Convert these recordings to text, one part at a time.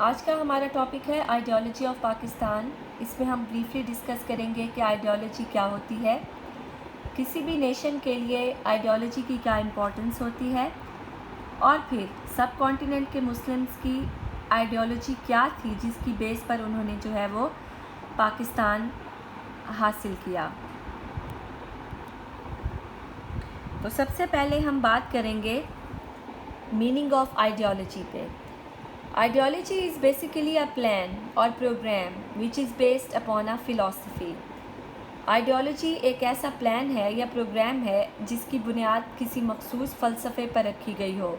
آج کا ہمارا ٹاپک ہے آئیڈیالوجی آف پاکستان. اس میں ہم بریفلی ڈسکس کریں گے کہ آئیڈیالوجی کیا ہوتی ہے, کسی بھی نیشن کے لیے آئیڈیالوجی کی کیا امپورٹنس ہوتی ہے, اور پھر سب کانٹیننٹ کے مسلمز کی آئیڈیالوجی کیا تھی جس کی بیس پر انہوں نے جو ہے وہ پاکستان حاصل کیا. تو سب سے پہلے ہم بات کریں گے میننگ آف آئیڈیالوجی پہ. Ideology is basically a plan or program which is based upon a philosophy. Ideology ایک ایسا پلان ہے یا پروگرام ہے جس کی بنیاد کسی مخصوص فلسفے پر رکھی گئی ہو.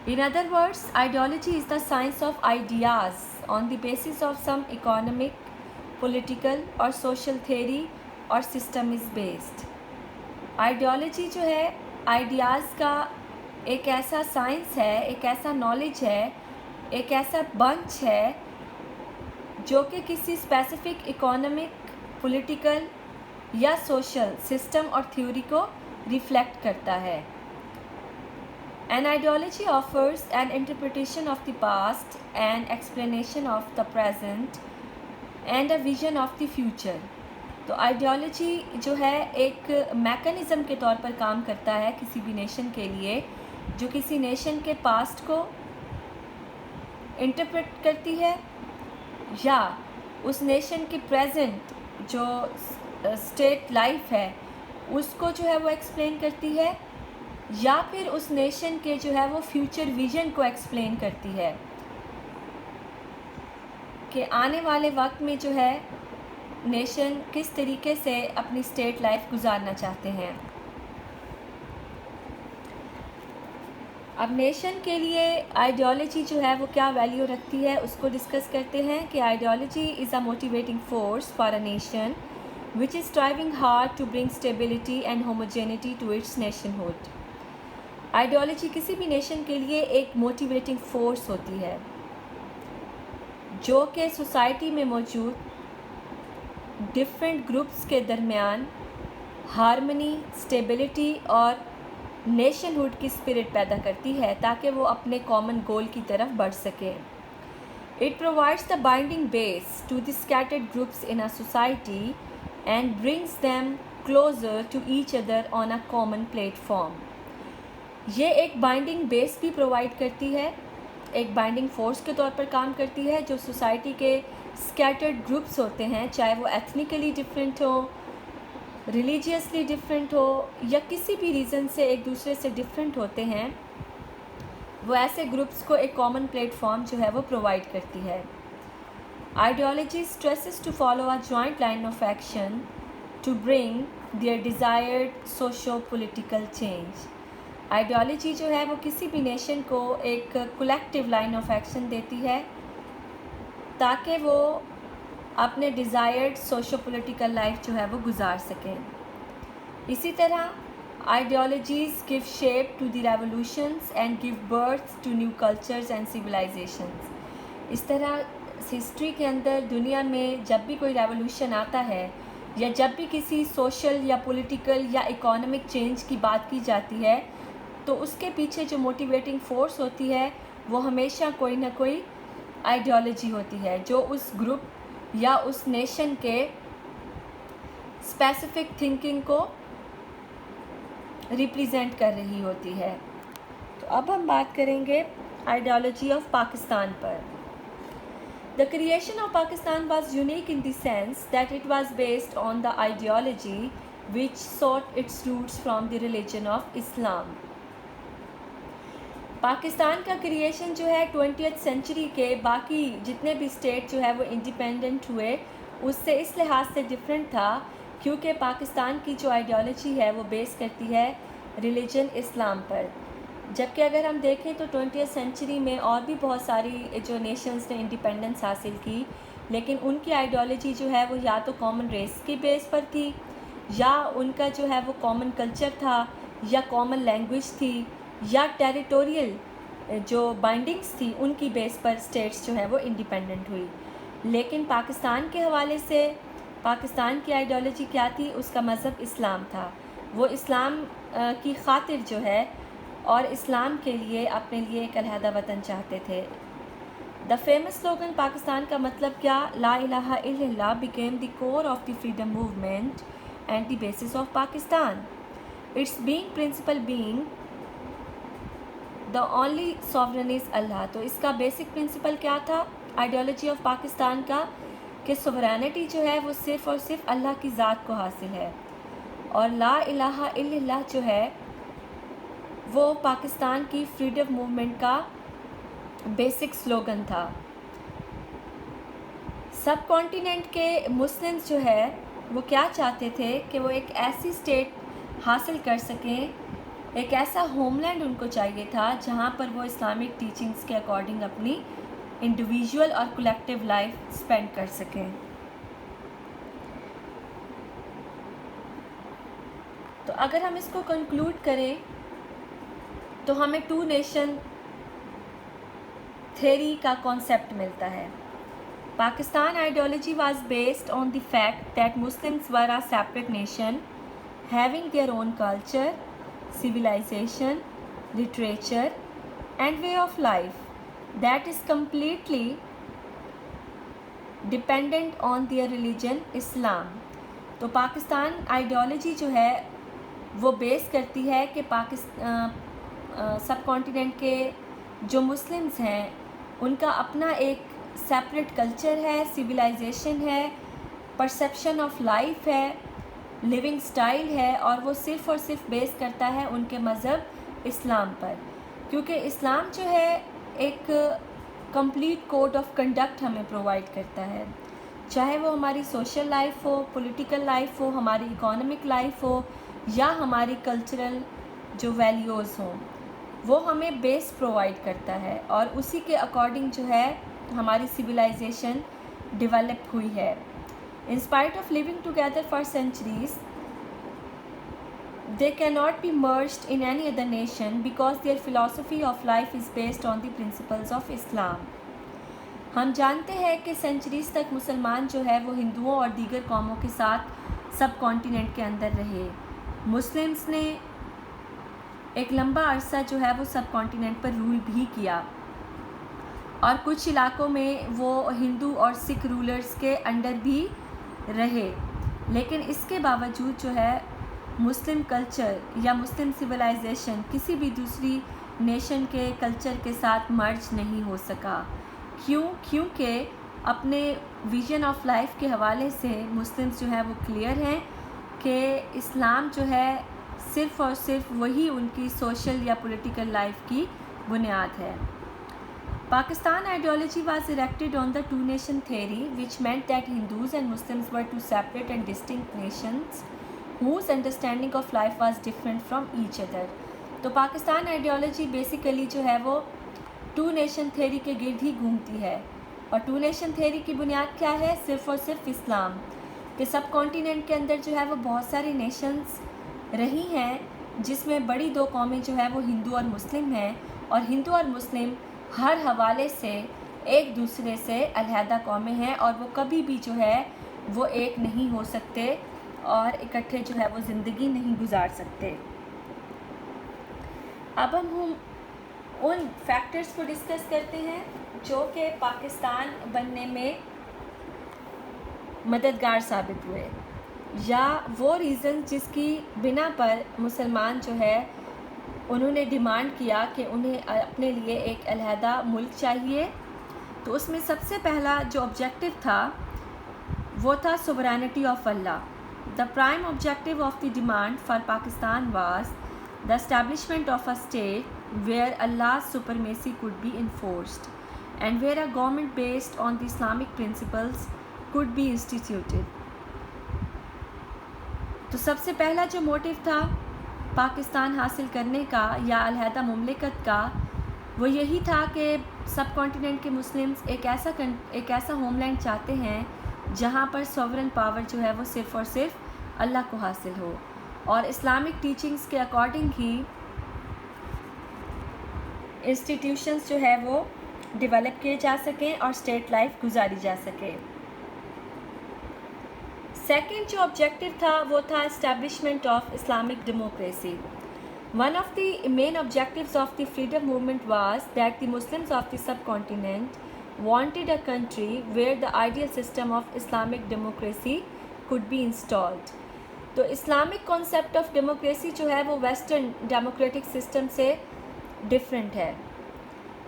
In other words, ideology is the science of ideas on the basis of some economic, political or social theory or system is based. Ideology جو ہے آئیڈیاز کا ایک ایسا سائنس ہے, ایک ایسا نالج ہے, ایک ایسا بنچ ہے جو کہ کسی اسپیسیفک اکانومک, پولیٹیکل یا سوشل سسٹم اور تھیوری کو ریفلیکٹ کرتا ہے. An ideology offers an interpretation of the past, an explanation of the present and a vision of the future. تو آئیڈیالوجی جو ہے ایک میکانزم کے طور پر کام کرتا ہے کسی بھی نیشن کے لیے, جو کسی نیشن کے پاسٹ کو انٹرپریٹ کرتی ہے یا اس نیشن کی پریزنٹ جو اسٹیٹ لائف ہے اس کو جو ہے وہ ایکسپلین کرتی ہے, یا پھر اس نیشن کے جو ہے وہ فیوچر ویژن کو ایکسپلین کرتی ہے کہ آنے والے وقت میں جو ہے نیشن کس طریقے سے اپنی اسٹیٹ لائف گزارنا چاہتے ہیں. اب نیشن کے لیے آئیڈیالوجی جو ہے وہ کیا ویلیو رکھتی ہے اس کو ڈسکس کرتے ہیں کہ ideology is a motivating force for a nation which is striving hard to bring stability and homogeneity to its nationhood. Ideology کسی بھی نیشن کے لیے ایک موٹیویٹنگ فورس ہوتی ہے جو کہ سوسائٹی میں موجود ڈفرینٹ گروپس کے درمیان ہارمنی, اسٹیبلٹی اور نیشن ہوڈ کی اسپرٹ پیدا کرتی ہے تاکہ وہ اپنے کامن گول کی طرف بڑھ سکے. It provides the binding base to the scattered groups in a society and brings them closer to each other on a common platform. یہ ایک بائنڈنگ بیس بھی پرووائڈ کرتی ہے, ایک بائنڈنگ فورس کے طور پر کام کرتی ہے جو سوسائٹی کے اسکیٹرڈ گروپس ہوتے ہیں, چاہے وہ ایتھنیکلی ڈفرینٹ ہو, ریلیجیسلی ڈفرینٹ ہو یا کسی بھی ریزن سے ایک دوسرے سے ڈفرینٹ ہوتے ہیں, وہ ایسے گروپس کو ایک کامن پلیٹ فارم جو ہے وہ پرووائڈ کرتی ہے. Ideology stresses to follow a joint line of action to bring their desired socio-political change. Ideology جو ہے وہ کسی بھی نیشن کو ایک کولیکٹیو لائن آف ایکشن دیتی ہے تاکہ وہ اپنے ڈیزائرڈ سوشو پولیٹیکل لائف جو ہے وہ گزار سکیں. اسی طرح ideologies give shape to the revolutions and give birth to new cultures and civilizations. اس طرح ہسٹری کے اندر دنیا میں جب بھی کوئی ریولوشن آتا ہے یا جب بھی کسی سوشل یا پولیٹیکل یا اکانومک چینج کی بات کی جاتی ہے تو اس کے پیچھے جو موٹیویٹنگ فورس ہوتی ہے وہ ہمیشہ کوئی نہ کوئی آئیڈیالوجی ہوتی ہے جو اس گروپ یا اس نیشن کے اسپیسیفک تھنکنگ کو ریپریزینٹ کر رہی ہوتی ہے. تو اب ہم بات کریں گے ideology of Pakistan per. The creation of Pakistan was unique in the sense that it was based on the ideology which sought its roots from the religion of Islam. Pakistan کا کریشن جو ہے 20th سینچری کے باقی جتنے بھی state جو ہے وہ انڈیپینڈنٹ ہوئے اس سے اس لحاظ سے ڈفرینٹ تھا کیونکہ پاکستان کی جو آئیڈیالوجی ہے وہ بیس کرتی ہے ریلیجن اسلام پر. جبکہ اگر ہم دیکھیں تو 20th سینچری میں اور بھی بہت ساری جو نیشنز نے انڈیپینڈنس حاصل کی, لیکن ان کی آئیڈیالوجی جو ہے وہ یا تو کامن ریس کی بیس پر تھی یا ان کا جو ہے وہ کامن کلچر تھا یا کامن لینگویج تھی یا ٹیریٹوریل جو بائنڈنگز تھی ان کی بیس پر اسٹیٹس جو ہے وہ انڈیپینڈنٹ ہوئی. لیکن پاکستان کے حوالے سے پاکستان کی آئیڈیالوجی کیا تھی, اس کا مذہب اسلام تھا. وہ اسلام کی خاطر جو ہے اور اسلام کے لیے اپنے لیے ایک علیحدہ وطن چاہتے تھے. دا فیمس سلوگن پاکستان کا مطلب کیا؟ لا الہ الا اللہ became the core of the freedom movement and the basis of Pakistan. Its being principle being the only sovereign is Allah. تو اس کا بیسک پرنسپل کیا تھا آئیڈیالوجی آف پاکستان کا؟ کہ سورینٹی جو ہے وہ صرف اور صرف اللہ کی ذات کو حاصل ہے، اور لا الہ الا اللہ جو ہے وہ پاکستان کی فریڈم موومنٹ کا بیسک سلوگن تھا. سب کانٹیننٹ کے مسلمز جو ہے وہ کیا چاہتے تھے کہ وہ ایک ایسی اسٹیٹ حاصل کر سکیں، ایک ایسا ہوم لینڈ ان کو چاہیے تھا جہاں پر وہ اسلامک ٹیچنگز کے اکارڈنگ اپنی انڈیویژول اور کولیکٹیو لائف اسپینڈ کر سکیں. تو اگر ہم اس کو کنکلوڈ کریں تو ہمیں ٹو نیشن تھیوری کا کانسیپٹ ملتا ہے. Pakistan ideology was based on the fact that Muslims were a separate nation having their own culture, civilization, literature and way of life that is completely dependent on their religion Islam. تو Pakistan ideology جو ہے وہ بیس کرتی ہے کہ سب continent کے جو Muslims ہیں ان کا اپنا ایک سیپریٹ کلچر ہے، سویلائزیشن ہے، پرسیپشن آف لائف ہے، لیونگ سٹائل ہے، اور وہ صرف اور صرف بیس کرتا ہے ان کے مذہب اسلام پر. کیونکہ اسلام جو ہے ایک کمپلیٹ کوڈ آف کنڈکٹ ہمیں پرووائڈ کرتا ہے، چاہے وہ ہماری سوشل لائف ہو، پولیٹیکل لائف ہو، ہماری اکانومک لائف ہو یا ہماری کلچرل جو ویلیوز ہوں، وہ ہمیں بیس پرووائڈ کرتا ہے، اور اسی کے اکارڈنگ جو ہے ہماری سویلائزیشن ڈیولپ ہوئی ہے. In spite of living together for centuries they cannot be merged in any other nation because their philosophy of life is based on the principles of Islam. ہم جانتے ہیں کہ سینچریز تک مسلمان جو ہے وہ ہندوؤں اور دیگر قوموں کے ساتھ سب کانٹیننٹ کے اندر رہے. مسلمز نے ایک لمبا عرصہ جو ہے وہ سب کانٹیننٹ پر رول بھی کیا، اور کچھ علاقوں میں وہ ہندو اور سکھ رولرز کے انڈر بھی رہے. لیکن اس کے باوجود جو ہے مسلم کلچر یا مسلم سویلائزیشن کسی بھی دوسری نیشن کے کلچر کے ساتھ مرج نہیں ہو سکا. کیونکہ اپنے ویژن آف لائف کے حوالے سے مسلمز جو ہے وہ کلیئر ہیں کہ اسلام جو ہے صرف اور صرف وہی ان کی سوشل یا پولیٹیکل لائف کی بنیاد ہے. Pakistan ideology was erected on the two-nation theory, which meant that Hindus and Muslims were two separate and distinct nations whose understanding of life was different from each other. تو Pakistan ideology basically جو ہے وہ to nation theory کے گرد ہی گھومتی ہے، اور to nation theory کی بنیاد کیا ہے؟ صرف اور صرف اسلام. کہ سب کانٹیننٹ کے اندر جو ہے وہ بہت ساری نیشنز رہی ہیں جس میں بڑی دو قومیں جو ہے وہ ہندو اور مسلم ہیں، اور ہندو اور مسلم ہر حوالے سے ایک دوسرے سے علیحدہ قومیں ہیں، اور وہ کبھی بھی جو ہے وہ ایک نہیں ہو سکتے اور اکٹھے جو ہے وہ زندگی نہیں گزار سکتے. اب ہم ان فیکٹرز کو ڈسکس کرتے ہیں جو کہ پاکستان بننے میں مددگار ثابت ہوئے، یا وہ ریزن جس کی بنا پر مسلمان جو ہے انہوں نے ڈیمانڈ کیا کہ انہیں اپنے لیے ایک علیحدہ ملک چاہیے. تو اس میں سب سے پہلا جو آبجیکٹیو تھا وہ تھا sovereignty of Allah. The prime objective of the demand for Pakistan was the establishment of a state where Allah's supremacy could be enforced and where a government based on the Islamic principles could be instituted. تو سب سے پہلا جو motive تھا پاکستان حاصل کرنے کا یا علیحدہ مملکت کا، وہ یہی تھا کہ سب کانٹیننٹ کے مسلمز ایک ایسا ہوم لینڈ چاہتے ہیں جہاں پر سوورن پاور جو ہے وہ صرف اور صرف اللہ کو حاصل ہو، اور اسلامک ٹیچنگز کے اکارڈنگ ہی انسٹیٹیوشنز جو ہے وہ ڈیولپ کیے جا سکیں اور اسٹیٹ لائف گزاری جا سکے. سیکنڈ جو آبجیکٹیو تھا وہ تھا establishment of Islamic democracy. One of the main objectives of the freedom movement was that the Muslims of the subcontinent wanted a country where the ideal system of Islamic democracy could be installed. تو Islamic concept of democracy جو ہے وہ western democratic system سے different ہے.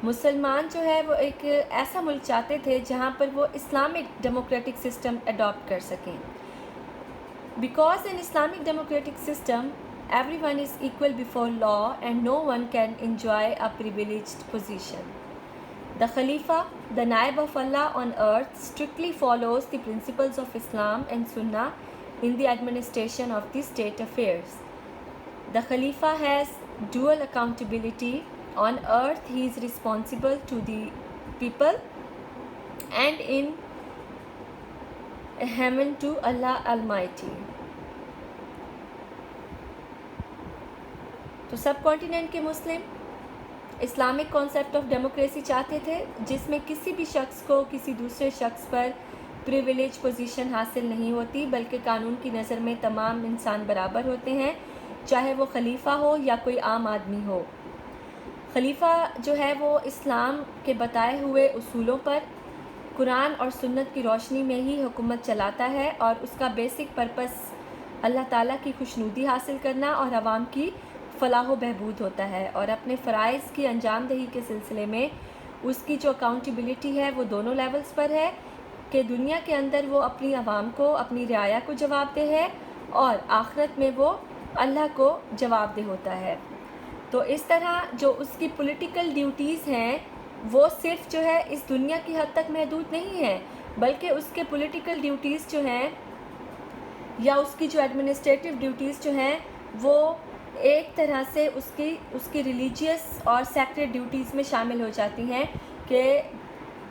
مسلمان جو ہے وہ ایک ایسا ملک چاہتے تھے جہاں پر وہ اسلامک ڈیموکریٹک سسٹم اڈاپٹ کر سکیں. Because in Islamic democratic system every one is equal before law and no one can enjoy a privileged position. The Khalifa, the Naib of Allah on earth, strictly follows the principles of Islam and Sunnah in the administration of the state affairs. The Khalifa has dual accountability. On earth, he is responsible to the people, and in heaven to Allah Almighty. تو سب continent کے مسلم Islamic concept of democracy چاہتے تھے جس میں کسی بھی شخص کو کسی دوسرے شخص پر پریویلیج پوزیشن حاصل نہیں ہوتی، بلکہ قانون کی نظر میں تمام انسان برابر ہوتے ہیں، چاہے وہ خلیفہ ہو یا کوئی عام آدمی ہو. خلیفہ جو ہے وہ اسلام کے بتائے ہوئے اصولوں پر قرآن اور سنت کی روشنی میں ہی حکومت چلاتا ہے، اور اس کا بیسک پرپس اللہ تعالیٰ کی خوشنودی حاصل کرنا اور عوام کی فلاح و بہبود ہوتا ہے. اور اپنے فرائض کی انجام دہی کے سلسلے میں اس کی جو اکاؤنٹیبلٹی ہے وہ دونوں لیولز پر ہے کہ دنیا کے اندر وہ اپنی عوام کو، اپنی رعایا کو جواب دہ ہے، اور آخرت میں وہ اللہ کو جواب دہ ہوتا ہے. تو اس طرح جو اس کی پولیٹیکل ڈیوٹیز ہیں وہ صرف جو ہے اس دنیا کی حد تک محدود نہیں ہیں، بلکہ اس کے پولیٹیکل ڈیوٹیز جو ہیں یا اس کی جو ایڈمنسٹریٹو ڈیوٹیز جو ہیں وہ ایک طرح سے اس کی ریلیجیس اور سیکریٹ ڈیوٹیز میں شامل ہو جاتی ہیں کہ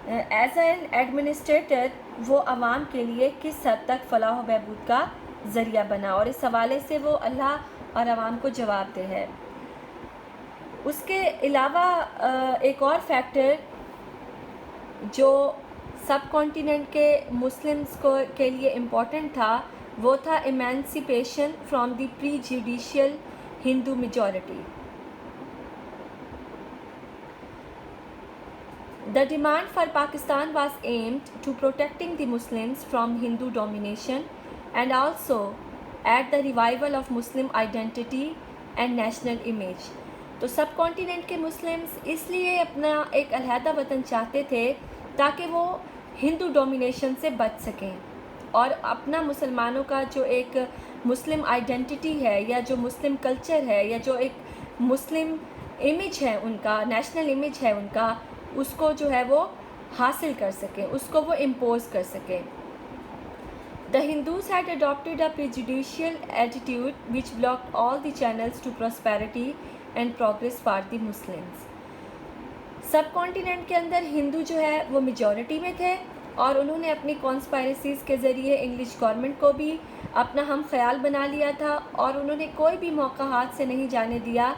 ایز این ایڈمنسٹریٹر وہ عوام کے لیے کس حد تک فلاح و بہبود کا ذریعہ بنا، اور اس حوالے سے وہ اللہ اور عوام کو جواب دہ ہے. اس کے علاوہ ایک اور فیکٹر جو سب کانٹیننٹ کے مسلمز کے لیے امپورٹنٹ تھا وہ تھا emancipation from the prejudicial Hindu majority. The demand for Pakistan was aimed to protecting the Muslims from Hindu domination and also at the revival of Muslim identity and national image. تو سب continent کے Muslims اس لیے اپنا ایک علیحدہ وطن چاہتے تھے تاکہ وہ ہندو ڈومینیشن سے بچ سکیں، اور اپنا مسلمانوں کا جو ایک مسلم آئیڈینٹی ہے یا جو مسلم کلچر ہے یا جو ایک مسلم امیج ہے ان کا، نیشنل امیج ہے ان کا، اس کو جو ہے وہ حاصل کر سکیں، اس کو وہ امپوز کر سکیں. The Hindus had adopted a prejudicial attitude which blocked all the channels to prosperity and progress for the Muslims. Sub continent کے اندر ہندو جو ہے وہ میجورٹی میں تھے، اور انہوں نے اپنی کانسپائرسیز کے ذریعے انگلش گورنمنٹ کو بھی اپنا ہم خیال بنا لیا تھا، اور انہوں نے کوئی بھی موقع ہاتھ سے نہیں جانے دیا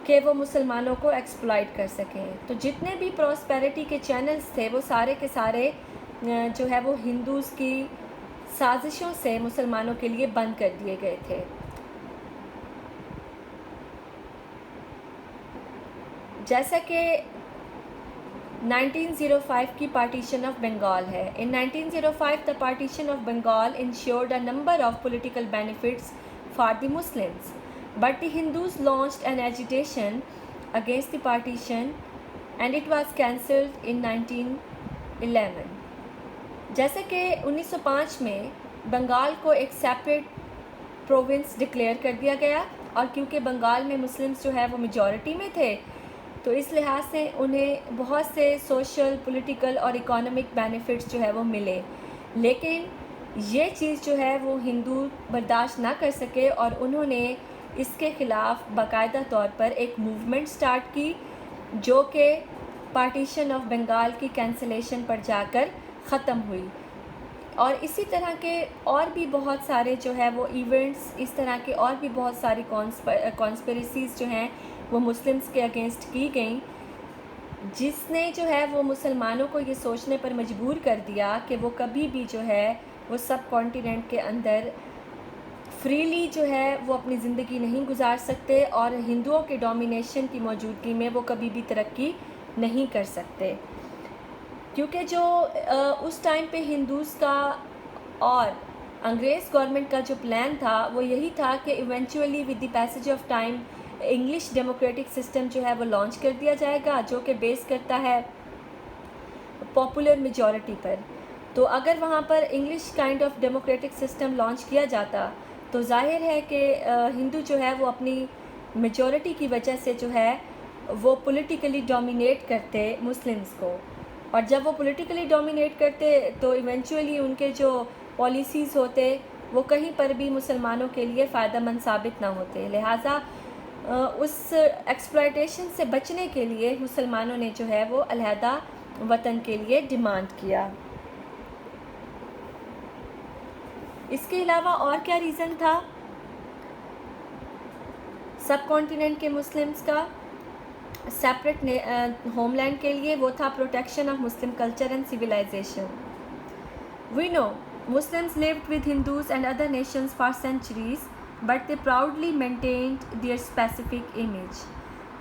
کہ وہ مسلمانوں کو ایکسپلائٹ کر سکیں. تو جتنے بھی پراسپیرٹی کے چینلز تھے وہ سارے کے سارے جو ہے وہ ہندوز کی سازشوں سے مسلمانوں کے لیے بند کر دیے گئے تھے. جیسا کہ 1905 کی پارٹیشن آف بنگال ہے. In 1905 the partition of Bengal ensured a number of political benefits for the Muslims, but the Hindus launched an agitation against the partition and it was cancelled in 1911. جیسا کہ 1905 میں بنگال کو ایک سیپریٹ پروونس ڈکلیئر کر دیا گیا، اور کیونکہ بنگال میں مسلمز جو ہے وہ میجورٹی میں تھے تو اس لحاظ سے انہیں بہت سے سوشل، پولیٹیکل اور اکانومک بینیفٹس جو ہے وہ ملے، لیکن یہ چیز جو ہے وہ ہندو برداشت نہ کر سکے، اور انہوں نے اس کے خلاف باقاعدہ طور پر ایک موومنٹ سٹارٹ کی جو کہ پارٹیشن آف بنگال کی کینسلیشن پر جا کر ختم ہوئی. اور اسی طرح کے اور بھی بہت سارے جو ہے وہ ایونٹس، اس طرح کے اور بھی بہت ساری کانسپریسیز جو ہیں وہ مسلمز کے اگینسٹ کی گئیں، جس نے جو ہے وہ مسلمانوں کو یہ سوچنے پر مجبور کر دیا کہ وہ کبھی بھی جو ہے وہ سب کانٹیننٹ کے اندر فریلی جو ہے وہ اپنی زندگی نہیں گزار سکتے، اور ہندوؤں کے ڈومینیشن کی موجودگی میں وہ کبھی بھی ترقی نہیں کر سکتے، کیونکہ جو اس ٹائم پہ ہندوز کا اور انگریز گورنمنٹ کا جو پلان تھا وہ یہی تھا کہ eventually with the passage of time English democratic system جو ہے وہ لانچ کر دیا جائے گا، جو کہ بیس کرتا ہے پاپولر میجورٹی پر۔ تو اگر وہاں پر English kind of democratic system launch کیا جاتا تو ظاہر ہے کہ ہندو جو ہے وہ اپنی میجورٹی کی وجہ سے جو ہے وہ پولیٹیکلی ڈومینیٹ کرتے مسلمز کو، اور جب وہ پولیٹیکلی ڈومینیٹ کرتے تو ایونچولی ان کے جو پالیسیز ہوتے وہ کہیں پر بھی مسلمانوں کے لیے فائدہ مند ثابت نہ ہوتے، لہٰذا اس ایکسپلائٹیشن سے بچنے کے لیے مسلمانوں نے جو ہے وہ علیحدہ وطن کے لیے ڈیمانڈ کیا۔ اس کے علاوہ اور کیا ریزن تھا سب کانٹیننٹ کے مسلمز کا سیپریٹ ہوم لینڈ کے لیے؟ وہ تھا protection of Muslim culture and civilization. We know Muslims lived with Hindus and other nations for centuries, but they proudly maintained their specific image.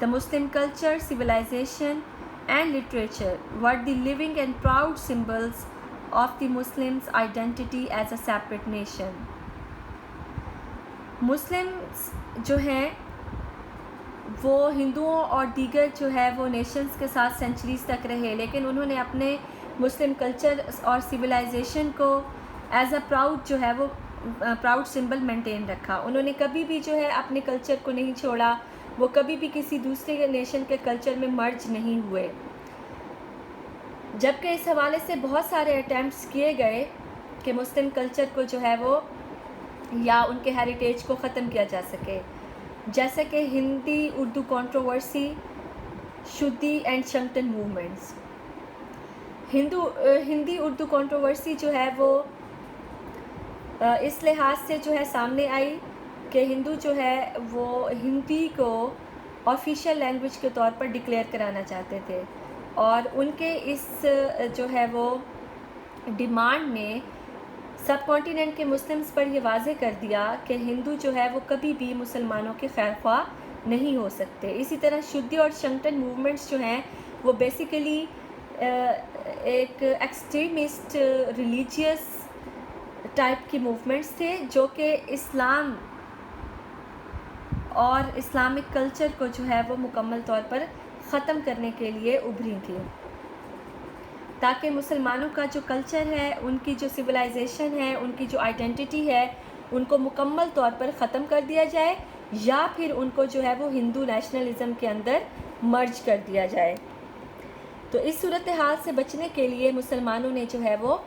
The Muslim culture, civilization, and literature were the living and proud symbols of the Muslims' identity as a separate nation. Muslims جو ہیں وہ ہندوؤں اور دیگر جو ہے وہ nations کے ساتھ سینچریز تک رہے، لیکن انہوں نے اپنے مسلم کلچر اور سویلائزیشن کو ایز اے پراؤڈ جو ہے وہ پراؤڈ سمبل مینٹین رکھا۔ انہوں نے کبھی بھی جو ہے اپنے کلچر کو نہیں چھوڑا، وہ کبھی بھی کسی دوسرے نیشن کے کلچر میں مرج نہیں ہوئے، جبکہ اس حوالے سے بہت سارے اٹیمپٹس کیے گئے کہ مسلم کلچر کو جو ہے وہ یا ان کے ہیریٹیج کو ختم کیا جا سکے، جیسے کہ Hindi Urdu controversy, Shuddhi and Sangathan movements. Hindi Urdu controversy جو ہے وہ اس لحاظ سے جو ہے سامنے آئی کہ ہندو جو ہے وہ ہندی کو آفیشیل لینگویج کے طور پر ڈکلیئر کرانا چاہتے تھے، اور ان کے اس جو ہے وہ ڈیمانڈ نے سب کانٹیننٹ کے مسلمز پر یہ واضح کر دیا کہ ہندو جو ہے وہ کبھی بھی مسلمانوں کے خیر خواہ نہیں ہو سکتے۔ اسی طرح شدی اور شنکٹن موومنٹس جو ہیں وہ بیسیکلی ایک ایکسٹریمسٹ ریلیجیس ٹائپ کی موومنٹس تھے جو کہ اسلام اور اسلامک کلچر کو جو ہے وہ مکمل طور پر ختم کرنے کے لیے ابھری تھی، تاکہ مسلمانوں کا جو کلچر ہے، ان کی جو سویلائزیشن ہے، ان کی جو آئیڈینٹی ہے، ان کو مکمل طور پر ختم کر دیا جائے، یا پھر ان کو جو ہے وہ ہندو نیشنلزم کے اندر مرج کر دیا جائے۔ تو اس صورتحال سے بچنے کے لیے مسلمانوں نے جو ہے وہ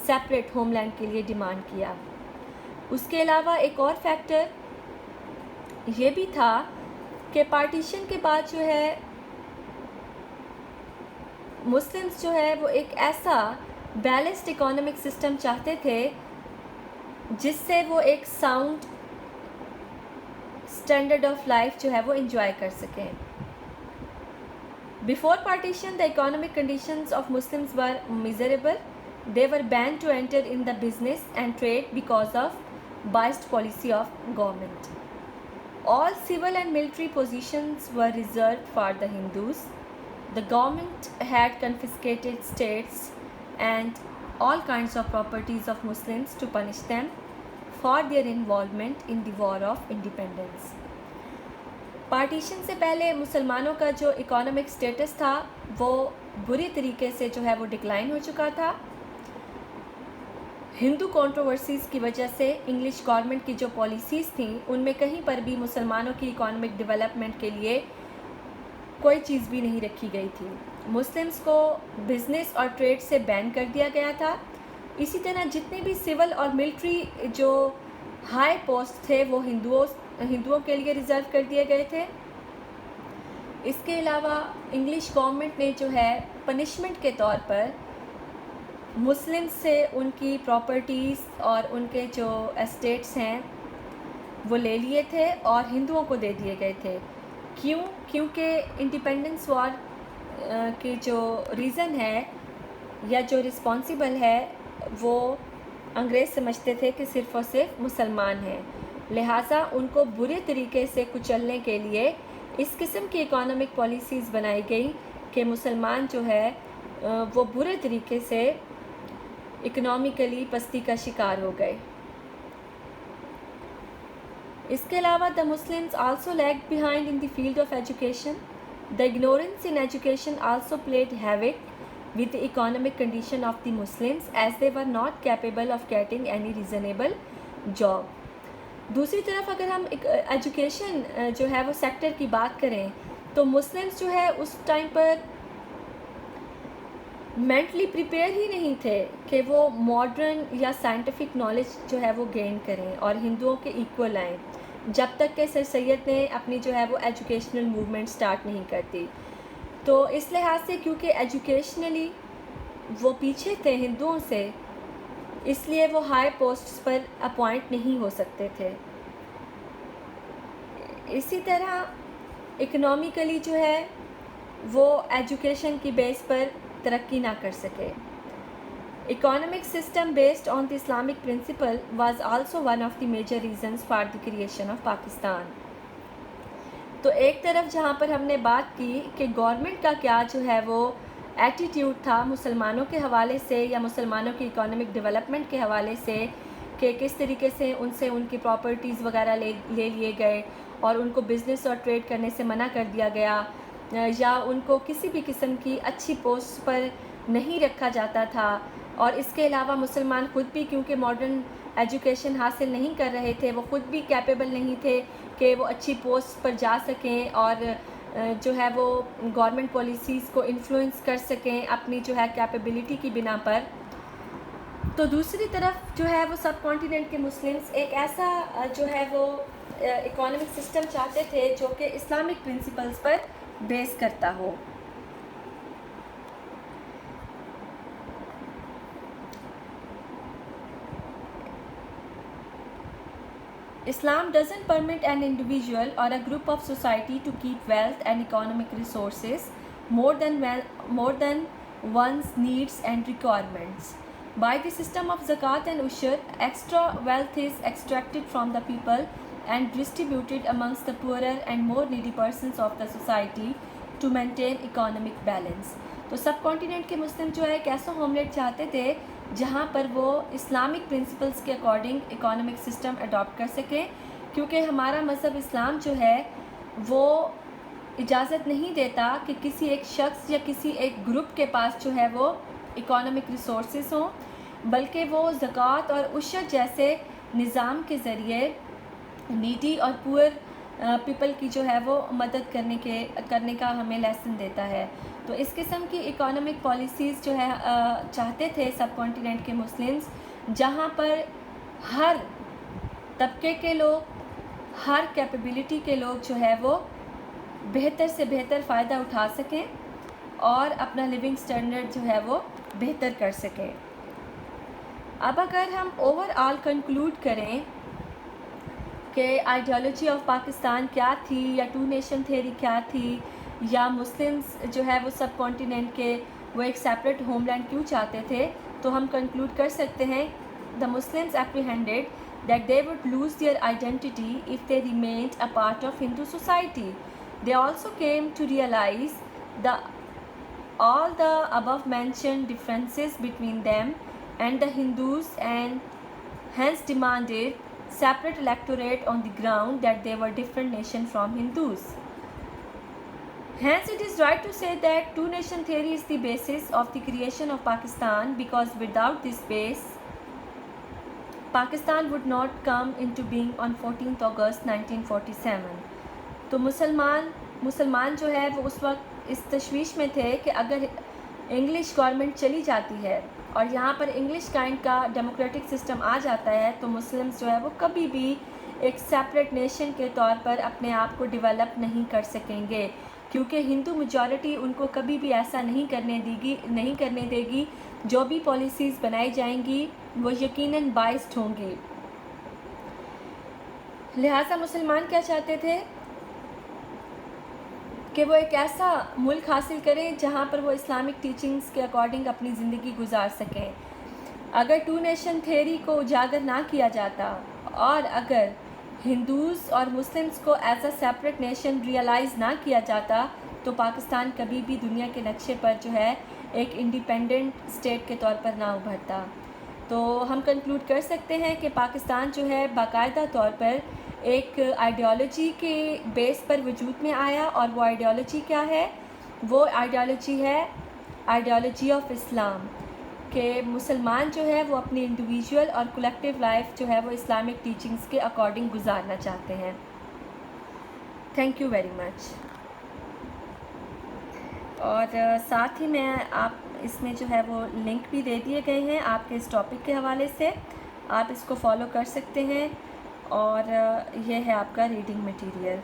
سیپریٹ ہوم لینڈ کے لیے ڈیمانڈ کیا۔ اس کے علاوہ ایک اور فیکٹر یہ بھی تھا کہ پارٹیشن کے بعد جو ہے مسلمز جو ہے وہ ایک ایسا بیلنسڈ اکانومک سسٹم چاہتے تھے جس سے وہ ایک ساؤنڈ اسٹینڈرڈ آف لائف جو ہے وہ انجوائے کر سکیں۔ Before partition, the economic conditions of Muslims were miserable. They were banned to enter in the business and trade because of biased policy of government. All civil and military positions were reserved for the Hindus. The government had confiscated states and all kinds of properties of Muslims to punish them for their involvement in the war of independence. Partition سے پہلے مسلمانوں کا جو economic status تھا وہ بری طریقے سے جو ہے وہ ڈکلائن ہو چکا تھا۔ ہندو کنٹروورسیز کی وجہ سے انگلش گورنمنٹ کی جو پالیسیز تھیں ان میں کہیں پر بھی مسلمانوں کی اکانومک ڈیولپمنٹ کے لیے کوئی چیز بھی نہیں رکھی گئی تھی۔ مسلمز کو بزنس اور ٹریڈ سے بین کر دیا گیا تھا۔ اسی طرح جتنے بھی سول اور ملٹری جو ہائی پوسٹ تھے وہ ہندوؤں کے لیے ریزرو کر دیے گئے تھے۔ اس کے علاوہ انگلش گورنمنٹ نے جو ہے پنشمنٹ کے طور پر مسلم سے ان کی پراپرٹیز اور ان کے جو اسٹیٹس ہیں وہ لے لیے تھے اور ہندوؤں کو دے دیے گئے تھے۔ کیونکہ انڈیپینڈنس وار کی جو ریزن ہے یا جو رسپانسیبل ہے وہ انگریز سمجھتے تھے کہ صرف اور صرف مسلمان ہیں، لہٰذا ان کو برے طریقے سے کچلنے کے لیے اس قسم کی اکانومک پالیسیز بنائی گئی کہ مسلمان جو ہے وہ برے طریقے سے اکنامکلی پستی کا شکار ہو گئے۔ اس کے علاوہ the Muslims also lagged behind in the field of education. The ignorance in education also played havoc with the economic condition of the Muslims as they were not capable of getting any reasonable job. دوسری طرف اگر ہم education جو ہے وہ sector کی بات کریں تو مسلمز جو ہے اس ٹائم پر مینٹلی پریپیئر ہی نہیں تھے کہ وہ ماڈرن یا سائنٹیفک نالج جو ہے وہ گین کریں اور ہندوؤں کے ایکول آئیں، جب تک کہ سر سید نے اپنی جو ہے وہ ایجوکیشنل موومنٹ سٹارٹ نہیں کرتی۔ تو اس لحاظ سے کیونکہ ایجوکیشنلی وہ پیچھے تھے ہندوؤں سے، اس لیے وہ ہائی پوسٹس پر اپوائنٹ نہیں ہو سکتے تھے۔ اسی طرح اکنامکلی جو ہے وہ ایجوکیشن کی بیس پر ترقی نہ کر سکے۔ Economic system based on the Islamic principle was also one of the major reasons for the creation of Pakistan. تو ایک طرف جہاں پر ہم نے بات کی کہ گورنمنٹ کا کیا جو ہے وہ ایٹیٹیوڈ تھا مسلمانوں کے حوالے سے یا مسلمانوں کی اکانومک ڈیولپمنٹ کے حوالے سے کہ کس طریقے سے ان کی پراپرٹیز وغیرہ لے لیے گئے اور ان کو بزنس اور ٹریڈ کرنے سے منع کر دیا گیا، یا ان کو کسی بھی قسم کی اچھی پوسٹ پر نہیں رکھا جاتا تھا، اور اس کے علاوہ مسلمان خود بھی کیونکہ ماڈرن ایجوکیشن حاصل نہیں کر رہے تھے، وہ خود بھی کیپیبل نہیں تھے کہ وہ اچھی پوسٹ پر جا سکیں اور جو ہے وہ گورنمنٹ پالیسیز کو انفلوئنس کر سکیں اپنی جو ہے کیپیبلٹی کی بنا پر۔ تو دوسری طرف جو ہے وہ سب کانٹیننٹ کے مسلمز ایک ایسا جو ہے وہ اکانومک سسٹم چاہتے تھے جو کہ اسلامک پرنسپلز پر بیس کرتا ہو۔ Islam doesn't permit an individual or a group of society to keep wealth and economic resources more than one's needs and requirements. By the system of zakat and ushur, extra wealth is extracted from the people and distributed amongst the poorer and more needy persons of the society to maintain economic balance. تو سب continent کے مسلم جو ہے ایک ایسا ہوملیٹ چاہتے تھے جہاں پر وہ اسلامک پرنسپلز کے اکارڈنگ اکانومک سسٹم اڈاپٹ کر سکیں، کیونکہ ہمارا مذہب اسلام جو ہے وہ اجازت نہیں دیتا کہ کسی ایک شخص یا کسی ایک گروپ کے پاس جو ہے وہ اکانومک ریسورسز ہوں، بلکہ وہ زکوٰۃ اور عشر جیسے نظام کے ذریعے نیڈی اور پور پیپل کی جو ہے وہ مدد کرنے کا ہمیں لیسن دیتا ہے۔ تو اس قسم کی اکانومک پالیسیز جو ہے چاہتے تھے سب کانٹیننٹ کے مسلمز، جہاں پر ہر طبقے کے لوگ، ہر کیپیبلٹی کے لوگ جو ہے وہ بہتر سے بہتر فائدہ اٹھا سکیں اور اپنا لیونگ سٹینڈرڈ جو ہے وہ بہتر کر سکیں۔ اب اگر ہم اوور آل کنکلوڈ کریں کہ آئیڈیالوجی آف پاکستان کیا تھی، یا ٹو نیشن تھیوری کیا تھی، یا مسلمز جو ہے وہ سب کانٹیننٹ کے وہ ایک سیپریٹ ہوم لینڈ کیوں چاہتے تھے، تو ہم کنکلوڈ کر سکتے ہیں the Muslims apprehended that they would lose their identity if they remained a part of Hindu society. They also came to realize all the above mentioned differences between them and the Hindus, and hence demanded separate electorate on the ground that they were different nation from Hindus. Hence it is right to say that two nation theory is the basis of the creation of Pakistan, because without this base Pakistan would not come into being on 14th August 1947. تو مسلمان جو ہے وہ اس وقت اس تشویش میں تھے کہ اگر انگلش گورنمنٹ چلی جاتی ہے اور یہاں پر انگلش کائنڈ کا ڈیموکریٹک سسٹم آ جاتا ہے تو مسلمز جو ہے وہ کبھی بھی ایک سیپریٹ نیشن کے طور پر اپنے آپ کو ڈیولپ نہیں کر سکیں گے، کیونکہ ہندو میجورٹی ان کو کبھی بھی ایسا نہیں کرنے دے گی۔ جو بھی پالیسیز بنائی جائیں گی وہ یقیناً بائسڈ ہوں گی۔ لہٰذا مسلمان کیا چاہتے تھے کہ وہ ایک ایسا ملک حاصل کریں جہاں پر وہ اسلامک ٹیچنگز کے اکارڈنگ اپنی زندگی گزار سکیں۔ اگر ٹو نیشن تھیوری کو اجاگر نہ کیا جاتا اور اگر ہندوز اور مسلمس کو as a separate nation realize نہ کیا جاتا تو پاکستان کبھی بھی دنیا کے نقشے پر جو ہے ایک انڈیپینڈنٹ اسٹیٹ کے طور پر نہ ابھرتا. تو ہم کنکلوڈ کر سکتے ہیں کہ پاکستان جو ہے باقاعدہ طور پر ایک آئیڈیالوجی کے بیس پر وجود میں آیا, اور وہ آئیڈیالوجی کیا ہے؟ وہ آئیڈیالوجی ہے آئیڈیالوجی آف اسلام, کہ مسلمان جو ہے وہ اپنی انڈیویجول اور کولیکٹیو لائف جو ہے وہ اسلامک ٹیچنگز کے اکارڈنگ گزارنا چاہتے ہیں. Thank you very much. اور ساتھ ہی میں آپ اس میں جو ہے وہ لنک بھی دے دیے گئے ہیں آپ کے اس ٹاپک کے حوالے سے, آپ اس کو فالو کر سکتے ہیں, اور یہ ہے آپ کا ریڈنگ مٹیریل.